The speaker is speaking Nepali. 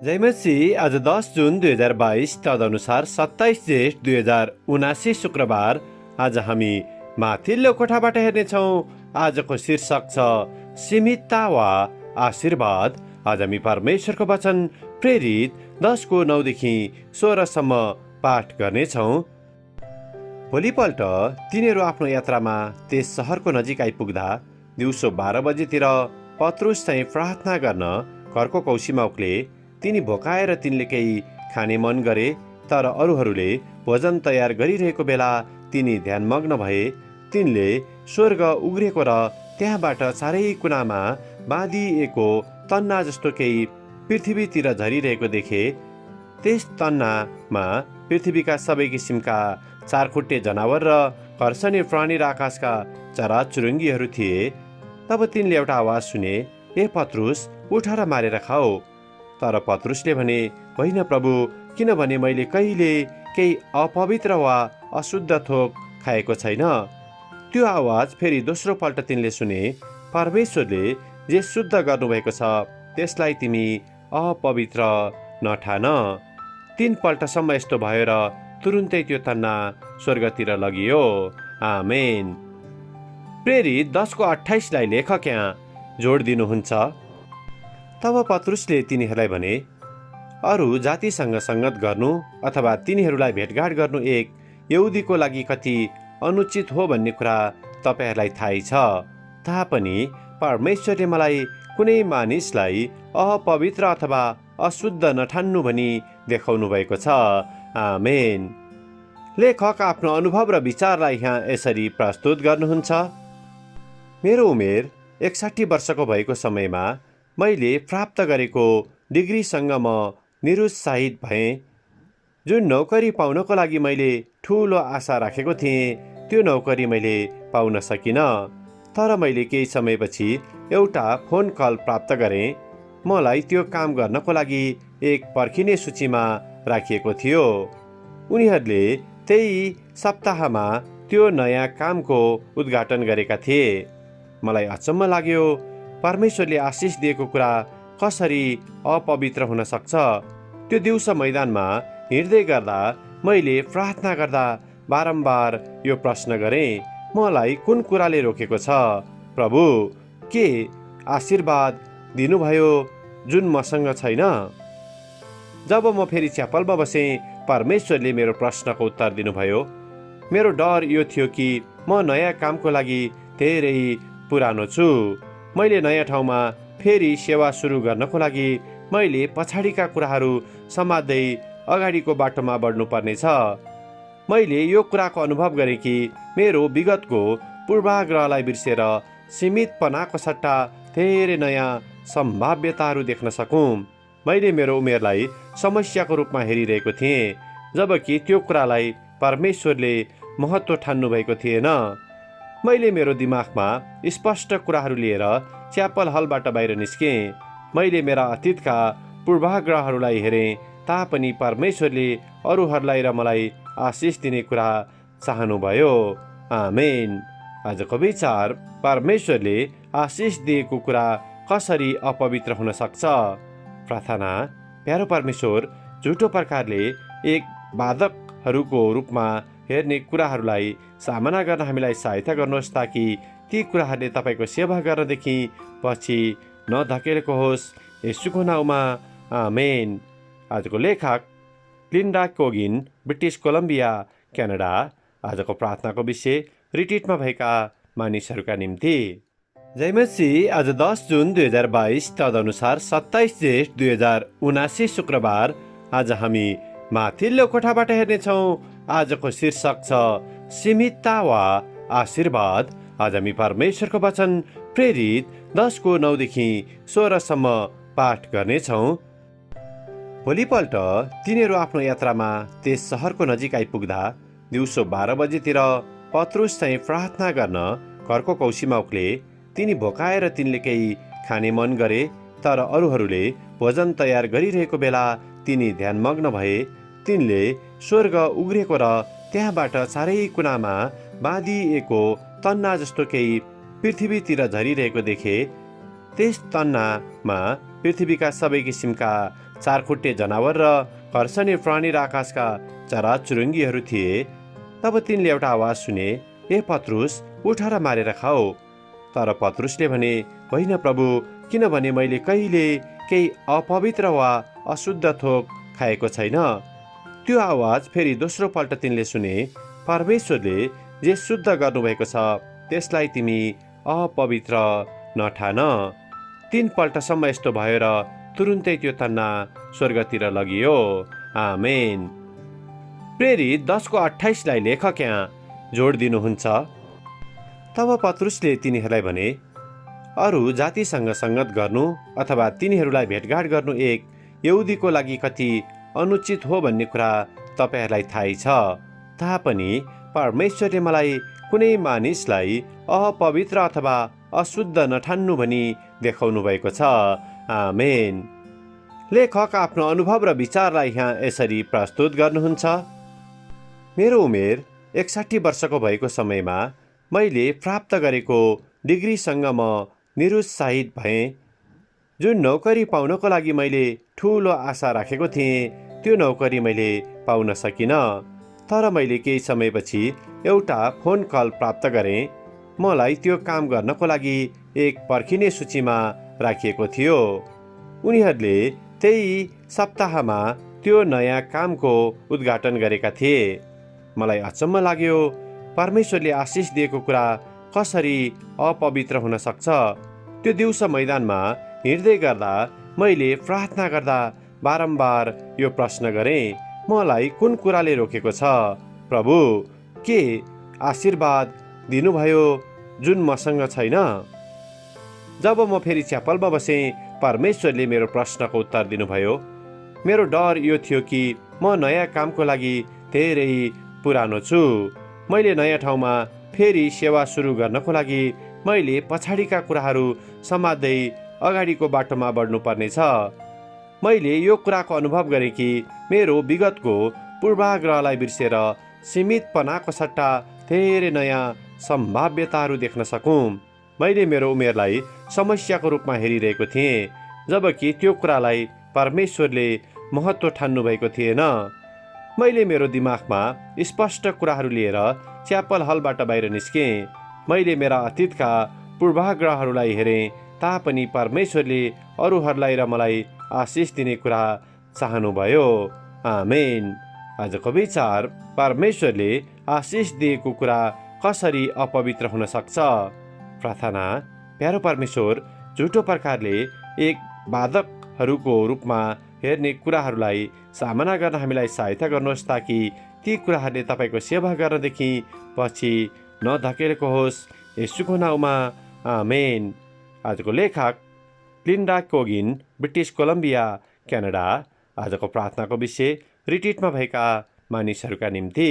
जयमसी आज 10 जुन 2022 तदनुसार 27 जेठ 2079 शुक्रबार। आज हामी माथिल्लो कोठाबाट हेर्नेछौँ। आजको शीर्षक छ सीमितता वा आशीर्वाद। आज हामी परमेश्वरको वचन प्रेरित 10:9 देखि 16 सम्म पाठ गर्नेछौँ। भोलिपल्ट तिनीहरू आफ्नो यात्रामा त्यस सहरको नजिक आइपुग्दा दिउँसो 12 बजेतिर पत्रुस चाहिँ प्रार्थना गर्न घरको कौसीमा उक्ले। तिनी भोकाएर तिनले केही खाने मन गरे, तर अरूहरूले भोजन तयार गरिरहेको बेला तिनी ध्यानमग्न भए। तिनले स्वर्ग उग्रेको र त्यहाँबाट चारै कुनामा बाँधिएको तन्ना जस्तो केही पृथ्वीतिर झरिरहेको देखे। त्यस तन्नामा पृथ्वीका सबै किसिमका चारखुट्टे जनावर र घर्षणे प्राणी र आकाशका चराचुरुङ्गीहरू थिए। तब तिनले एउटा आवाज सुने, ए पत्रुस, उठ र मारेर खाऊ। तर पत्रुसले भने, होइन प्रभु, किनभने मैले कहिले केही अपवित्र वा अशुद्ध थोक खाएको छैन। त्यो आवाज फेरि दोस्रो पल्ट तिनले सुने, परमेश्वरले जे शुद्ध गर्नुभएको छ त्यसलाई तिमी अपवित्र नठान। 3 पल्टसम्म यस्तो भयो र तुरुन्तै त्यो तन्ना स्वर्गतिर लगियो। आमेन। प्रेरित 10:28 लाई लेखक यहाँ जोड दिनुहुन्छ। तब पत्रुसले तिनीहरूलाई भने, अरू जातिसँग सङ्गत गर्नु अथवा तिनीहरूलाई भेटघाट गर्नु एक यहुदीको लागि कति अनुचित हो भन्ने कुरा तपाईँहरूलाई थाहै छ। तापनि परमेश्वरले मलाई कुनै मानिसलाई अपवित्र अथवा अशुद्ध नठान्नु भनी देखाउनु भएको छ। आमेन। लेखक आफ्नो अनुभव र विचारलाई यहाँ यसरी प्रस्तुत गर्नुहुन्छ। मेरो उमेर 61 वर्षको भएको समयमा मैले प्राप्त गरेको डिग्रीसँग म निरुत्साहित भएँ। जुन नौकरी पाउनको लागि मैले ठुलो आशा राखेको थिएँ त्यो नौकरी मैले पाउन सकिनँ। तर मैले केही समयपछि एउटा फोन कल प्राप्त गरेँ। मलाई त्यो काम गर्नको लागि एक पर्खिने सूचीमा राखिएको थियो। उनीहरूले त्यही सप्ताहमा त्यो नयाँ कामको उद्घाटन गरेका थिए। मलाई अचम्म लाग्यो, परमेश्वरले आशिष दिएको कुरा कसरी अपवित्र हुन सक्छ। त्यो दिउँसो मैदानमा हिँड्दै गर्दा मैले प्रार्थना गर्दा बारम्बार यो प्रश्न गरेँ, मलाई कुन कुराले रोकेको छ? प्रभु, के आशीर्वाद दिनुभयो जुन मसँग छैन? जब म फेरि च्यापलमा बसेँ, परमेश्वरले मेरो प्रश्नको उत्तर दिनुभयो। मेरो डर यो थियो कि म नयाँ कामको लागि धेरै पुरानो छु। मैले नयाँ ठाउँमा फेरि सेवा सुरु गर्नको लागि मैले पछाडिका कुराहरू समात्दै अगाडिको बाटोमा बढ्नुपर्नेछ। मैले यो कुराको अनुभव गरेँ कि मेरो विगतको पूर्वाग्रहलाई बिर्सेर सीमितपनाको सट्टा धेरै नयाँ सम्भाव्यताहरू देख्न सकौँ। मैले मेरो उमेरलाई समस्याको रूपमा हेरिरहेको थिएँ, जबकि त्यो कुरालाई परमेश्वरले महत्त्व ठान्नु भएको थिएन। मैले मेरो दिमागमा स्पष्ट कुराहरू लिएर च्यापल हलबाट बाहिर निस्केँ। मैले मेरा अतीतका पूर्वाग्रहहरूलाई हेरेँ, तापनि परमेश्वरले अरूहरूलाई र मलाई आशिष दिने कुरा चाहनुभयो। आमेन। आजको विचार, परमेश्वरले आशिष दिएको कुरा कसरी अपवित्र हुन सक्छ? प्रार्थना। प्यारो परमेश्वर, झुटो प्रकारले एक बाधकहरूको रूपमा हेर्ने कुराहरूलाई सामना गर्न हामीलाई सहायता गर्नुहोस्, ताकि ती कुराहरूले तपाईँको सेवा गर्नदेखि पछि नधकेलेको होस्। येशूको नाउँमा आमेन। आजको लेखक लिन्डा कोगिन, ब्रिटिस कोलम्बिया, क्यानाडा। आजको प्रार्थनाको विषय रिट्रिटमा भएका मानिसहरूका निम्ति। जयमसी आज 10 जुन 2022 तदनुसार 27 जेठ 2079 शुक्रबार। आज हामी माथिल्लो कोठाबाट हेर्नेछौँ। आजको शीर्षक छ सीमितता वा आशीर्वाद। आज हामी परमेश्वरको वचन प्रेरित 10:9 देखि 16 सम्म पाठ गर्नेछौँ। भोलिपल्ट तिनीहरू आफ्नो यात्रामा त्यस सहरको नजिक आइपुग्दा दिउँसो 12 बजेतिर पत्रुस चाहिँ प्रार्थना गर्न घरको कौसीमा उक्ले। तिनी भोकाएर तिनले केही खाने मन गरे, तर अरूहरूले भोजन तयार गरिरहेको बेला तिनी ध्यानमग्न भए। तिनले स्वर्ग उग्रेको र त्यहाँबाट चारै कुनामा बाँधिएको तन्ना जस्तो केही पृथ्वीतिर झरिरहेको देखे। त्यस तन्नामा पृथ्वीका सबै किसिमका चारखुट्टे जनावर र खर्सनी प्राणी र आकाशका चराचुरुङ्गीहरू थिए। तब तिनले एउटा आवाज सुने, ए पत्रुस, उठ र मारेर खाऊ। तर पत्रुसले भने, होइन प्रभु, किनभने मैले कहिले केही अपवित्र वा अशुद्ध थोक खाएको छैन। त्यो आवाज फेरि दोस्रो पल्ट तिनले सुने, परमेश्वरले जे शुद्ध गर्नुभएको छ त्यसलाई तिमी अपवित्र नठान। 3 पल्टसम्म यस्तो भयो र तुरुन्तै त्यो तन्ना स्वर्गतिर लगियो। आमेन। प्रेरित 10:28 लेखक यहाँ जोड दिनुहुन्छ। तब पत्रुसले तिनीहरूलाई भने, अरू जातिसँग सङ्गत गर्नु अथवा तिनीहरूलाई भेटघाट गर्नु एक यहुदीको लागि कति अनुचित हो भन्ने कुरा तपाईँहरूलाई थाहै छ। तापनि परमेश्वरले मलाई कुनै मानिसलाई अपवित्र अथवा अशुद्ध नठान्नु भनी देखाउनु भएको छ। आमेन। लेखक आफ्नो अनुभव र विचारलाई यहाँ यसरी प्रस्तुत गर्नुहुन्छ। मेरो उमेर 61 वर्षको भएको समयमा मैले प्राप्त गरेको डिग्रीसँग म निरुत्साहित भएँ। जुन नौकरी पाउनको लागि मैले ठुलो आशा राखेको थिएँ त्यो नौकरी मैले पाउन सकिनँ। तर मैले केही समयपछि एउटा फोन कल प्राप्त गरेँ। मलाई त्यो काम गर्नको लागि एक पर्खिने सूचीमा राखिएको थियो। उनीहरूले त्यही सप्ताहमा त्यो नयाँ कामको उद्घाटन गरेका थिए। मलाई अचम्म लाग्यो, परमेश्वरले आशिष दिएको कुरा कसरी अपवित्र हुन सक्छ। त्यो दिउँसो मैदानमा हिँड्दै गर्दा मैले प्रार्थना गर्दा बारम्बार यो प्रश्न गरेँ, मलाई कुन कुराले रोकेको छ? प्रभु, के आशीर्वाद दिनुभयो जुन मसँग छैन? जब म फेरि च्यापलमा बसेँ, परमेश्वरले मेरो प्रश्नको उत्तर दिनुभयो। मेरो डर यो थियो कि म नयाँ कामको लागि धेरै पुरानो छु। मैले नयाँ ठाउँमा फेरि सेवा सुरु गर्नको लागि मैले पछाडिका कुराहरू समात्दै अगाडिको बाटोमा बढ्नुपर्नेछ। मैले यो कुराको अनुभव गरेँ कि मेरो विगतको पूर्वाग्रहलाई बिर्सेर सीमितपनाको सट्टा धेरै नयाँ सम्भाव्यताहरू देख्न सकूँ। मैले मेरो उमेरलाई समस्याको रूपमा हेरिरहेको थिएँ, जबकि त्यो कुरालाई परमेश्वरले महत्त्व ठान्नु भएको थिएन। मैले मेरो दिमागमा स्पष्ट कुराहरू लिएर च्यापल हलबाट बाहिर निस्केँ। मैले मेरा अतीतका पूर्वाग्रहहरूलाई हेरेँ, तापनि परमेश्वरले अरूहरूलाई र मलाई आशिष दिने कुरा चाहनुभयो। आमेन। आजको विचार, परमेश्वरले आशिष दिएको कुरा कसरी अपवित्र हुन सक्छ? प्रार्थना। प्यारो परमेश्वर, झुटो प्रकारले एक बाधकहरूको रूपमा हेर्ने कुराहरूलाई सामना गर्न हामीलाई सहायता गर्नुहोस्, ताकि ती कुराहरूले तपाईँको सेवा गर्नदेखि पछि नधकेलेको होस्। येशूको नाउँमा आमेन। आजको लेखक लिन्डा कोगिन, ब्रिटिस कोलम्बिया, क्यानाडा। आजको प्रार्थनाको विषय रिट्रिटमा भएका मानिसहरूका निम्ति।